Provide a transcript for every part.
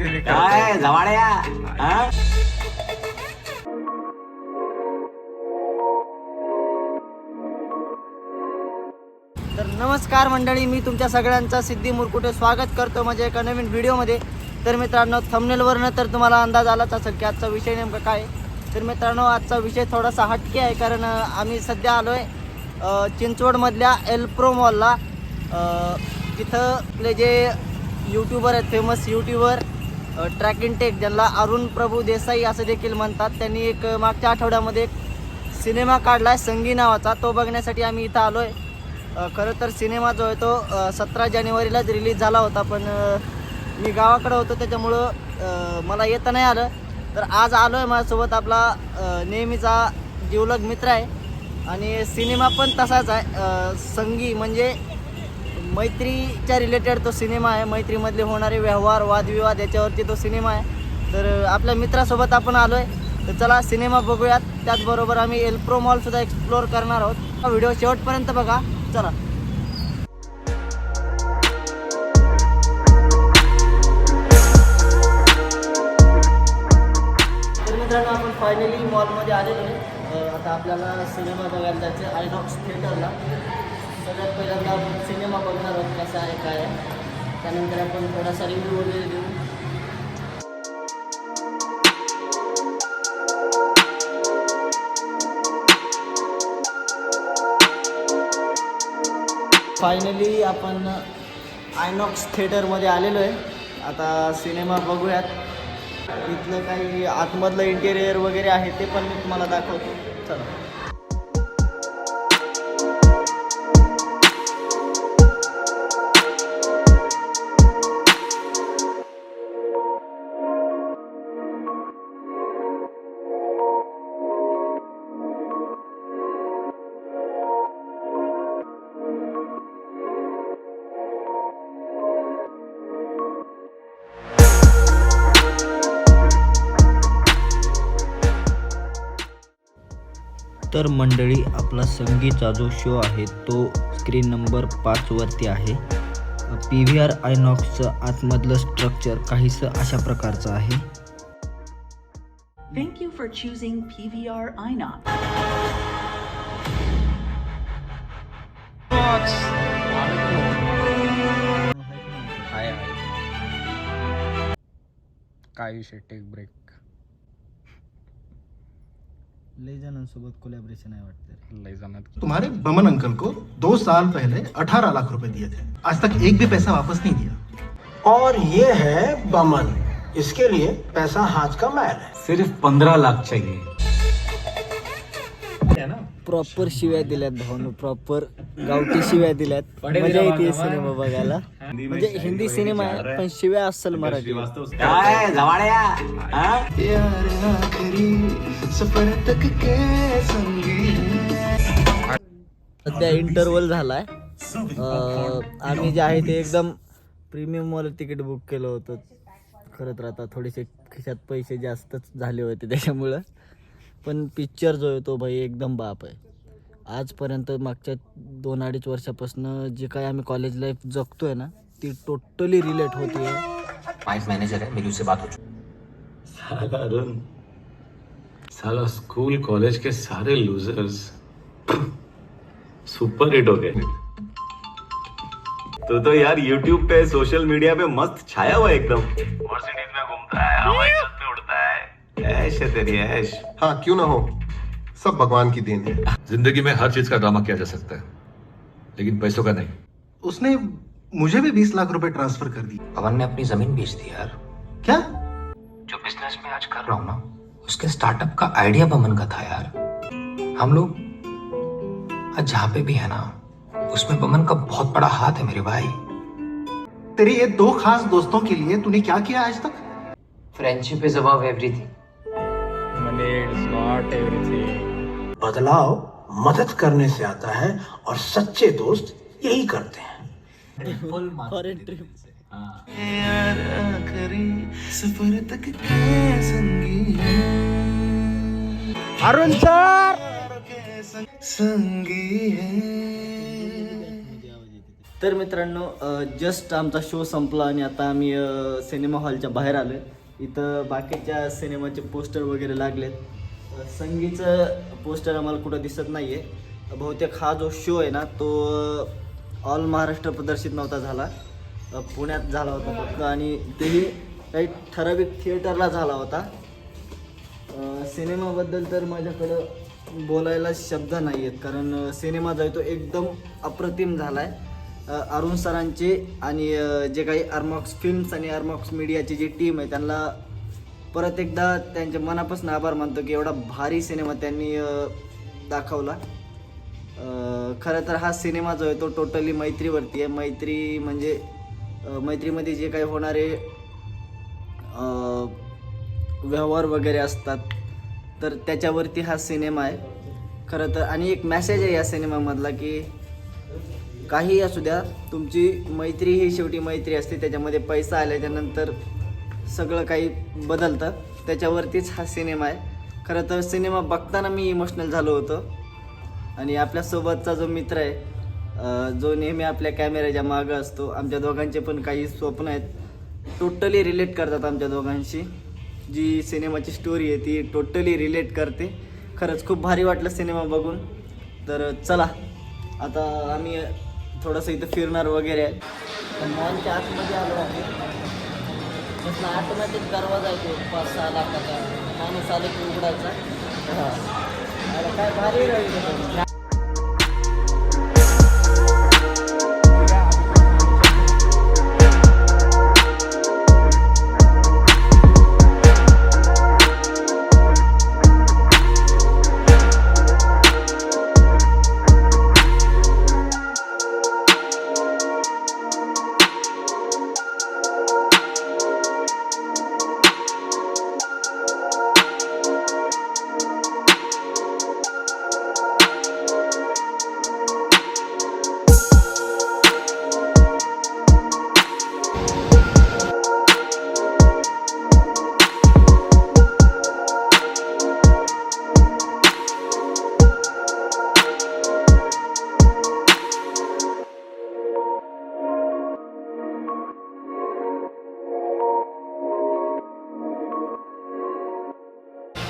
काय जवाड्या हा? तर नमस्कार मंडळी, मी तुमच्या सगळ्यांचा सिद्धी मुरकुटे स्वागत करतो माझ्या एका नवीन व्हिडिओमध्ये. तर मित्रांनो, थंबनेलवरनं तर तुम्हाला अंदाज आलाच असेल की आजचा विषय नेमका काय आहे. तर मित्रांनो, आजचा विषय थोडासा हटके आहे, कारण आम्ही सध्या आलो आहे चिंचवडमधल्या एल्प्रो मॉलला. तिथं आपले जे यूट्यूबर आहेत, फेमस यूट्यूबर ट्रॅकिंग टेक, ज्यांना अरुण प्रभू देसाई असं देखील म्हणतात, त्यांनी एक मागच्या आठवड्यामध्ये एक सिनेमा काढला आहे संगी नावाचा. तो बघण्यासाठी आम्ही इथं आलो आहे. खरं तर सिनेमा जो आहे तो 17 जानेवारीलाच रिलीज झाला होता, पण मी गावाकडे होतो त्याच्यामुळं मला येता नाही आलं. तर आज आलो आहे, माझ्यासोबत आपला नेहमीचा जिवलग मित्र आहे आणि सिनेमा पण तसाच आहे. संगी म्हणजे मैत्रीच्या रिलेटेड तो सिनेमा आहे. मैत्रीमधले होणारे व्यवहार, वादविवाद याच्यावरती तो सिनेमा आहे. तर आपल्या मित्रासोबत आपण आलो आहे, तर चला सिनेमा बघूयात. त्याचबरोबर आम्ही एल्प्रो मॉलसुद्धा एक्सप्लोअर करणार आहोत. हा व्हिडिओ शेवटपर्यंत बघा, चला. तर मित्रांनो, आपण फायनली मॉलमध्ये आलेलो आहे. आता आपल्याला सिनेमा बघायला जायचं आहे आयनॉक्स थिएटरला. सगळ्यात पहिल्यांदा आपण सिनेमा बघणार आहोत कसा आहे काय आहे. त्यानंतर आपण थोडासा रिव्ह्यू वगैरे देऊ. फायनली आपण आयनॉक्स थिएटरमध्ये आलेलो आहे. आता सिनेमा बघूयात. इथलं काही आतमधलं इंटेरियर वगैरे आहे ते पण मी तुम्हाला दाखवतो, चला. तर मंडळी, आपला संगीचा जो शो आहे तो स्क्रीन नंबर 5 वरती आहे. PVR आयनॉक्सचं आतमधलं स्ट्रक्चर काहीसं अशा प्रकारचं आहे. Thank you for choosing PVR INOX. काय विषय, टेक ब्रेक. लय जणांसोबत कोलॅबरेशन आहे वाटतं. लय जणात तुम्हारे बमन अंकल को 2 साल पहले 18 लाख रुपए दिए थे, आज तक एक भी पैसा वापस नहीं दिया. और ये है बमन, इसके लिए पैसा हाथ का मैल है. सिर्फ 15 लाख चाहिए. प्रॉपर शिव्या दिल्यात भाऊन, प्रॉपर गावठी शिव्या दिल्यात. मजा येते सिनेमा बघायला. म्हणजे हिंदी सिनेमा आहे पण शिव्या असेल मराठी. काय जवाड्या हा? सध्या इंटरवल झालाय. आम्ही जे आहे ते एकदम प्रीमियम वाला तिकीट बुक केलं होतं. खरं तर आता थोडेसे खिशात पैसे जास्तच झाले होते त्याच्यामुळं, पण पिक्चर जो आहे तो भाई एकदम बाप आहे. आजपर्यंत मागच्या 2-2.5 वर्षापासून जे काय आम्ही कॉलेज लाईफ जगतोय ना, ती टोटली रिलेट होती है. बैंक मैनेजर है, मेरी उससे बात हो चुकी. साला अरुण, साला स्कूल कॉलेज के सारे लूजर्स सुपर हिट हो गए. तो यार YouTube पे, सोशल मीडिया पे मस्त छाया हुआ एकदम. मर्सिडीज में घूमता है, हवाई जहाज में उड़ता है. ऐश है तेरी ऐश. हाँ, क्यों ना हो, सब भगवान की देन है. जिंदगी में हर चीज का ड्रामा किया जा सकता है, लेकिन पैसों का नहीं. उसने मुझे भी 20 लाख रुपए ट्रांसफर कर दी. पवन ने अपनी जमीन बेच दी यार. क्या? जो बिजनेस में आज कर रहा हूँ ना, उसके स्टार्टअप का आइडिया बमन का था यार. हम लोग आज जहाँ पे भी है ना, उसमें बमन का बहुत बड़ा हाथ है मेरे भाई. तेरे ये 2 खास दोस्तों के लिए तूने क्या किया आज तक? Friendship is above everything. Money it's not everything. बदलाव मदद करने से आता है और सच्चे दोस्त यही करते हैं. Foreign trip. अरुण सर संगी है. तर मित्रांनो जस्ट आमचा शो संपला आणि आता आम्ही सिनेमा हॉलच्या बाहेर आलो आहे. इथं बाकीच्या सिनेमाचे पोस्टर वगैरे लागलेत. संगीचं पोस्टर आम्हाला कुठं दिसत नाही आहे. बहुतेक हा जो शो आहे ना तो ऑल महाराष्ट्र प्रदर्शित नव्हता झाला, पुण्यात झाला होता फक्त, आणि तेही काही ठराविक थिएटरला झाला होता. सिनेमाबद्दल तर माझ्याकडं बोलायला शब्द नाही आहेत, कारण सिनेमा जो आहे तो एकदम अप्रतिम झाला आहे. अरुण सरांचे आणि जे काही आर्मॉक्स फिल्म्स आणि आर्मॉक्स मीडियाची जी टीम आहे त्यांना परत एकदा त्यांच्या मनापासून आभार मानतो की एवढा भारी सिनेमा त्यांनी दाखवला. खरं तर हा सिनेमा जो आहे तो टोटली मैत्रीवरती आहे. मैत्री म्हणजे मैत्रीमध्ये जे काही होणारे व्यवहार वगैरे असतात तर त्याच्यावरती हा सिनेमा आहे खरं तर. आणि एक मेसेज आहे या सिनेमामधला की काही असू द्या, तुमची मैत्री ही शेवटी मैत्री असते. त्याच्यामध्ये पैसा आल्याच्यानंतर सगळं काही बदलतं, त्याच्यावरतीच हा सिनेमा आहे. खरं तर सिनेमा बघताना मी इमोशनल झालो होतो. आणि आपल्यासोबतचा जो मित्र आहे जो नेहमी आपल्या कॅमेऱ्याच्या मागं असतो, आमच्या दोघांचे पण काही स्वप्न आहेत, टोटली रिलेट करतात आमच्या दोघांशी. जी सिनेमाची स्टोरी आहे ती टोटली रिलेट करते. खरंच खूप भारी वाटलं सिनेमा बघून. तर चला आता आम्ही थोडंसं इथं फिरणार वगैरे आहे. मॉलच्या आतमध्ये आलो आहे. तसला ऑटोमॅटिक दरवाजा येतो 5-6 लाखाचा, माणूस आले की उघडायचा. हां, अरे काय भारी राहील.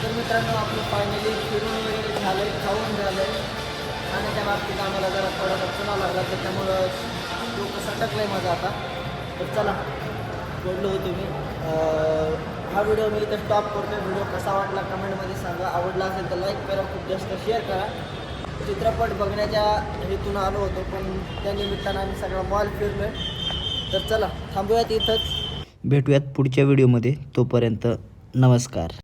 तर मित्रांनो आपलं फायनली फिरून वगैरे झालं आहे, खाऊन झालं आहे. खाण्याच्या बाबतीत आम्हाला जरा थोडासा चुना लागला, त्याच्यामुळं डोकं सटकलं आहे माझं आता. तर चला बोललो होतो मी. हा व्हिडिओ मी इथं स्टॉप करतो. व्हिडिओ कसा वाटला कमेंटमध्ये सांगा. आवडला असेल तर लाईक करा, खूप जास्त शेअर करा. चित्रपट बघण्याच्या हेतून आलो होतो पण त्या निमित्तानं आम्ही सगळा मॉल फिरलो आहे. तर चला थांबूयात इथंच. भेटूयात पुढच्या व्हिडिओमध्ये. तोपर्यंत नमस्कार.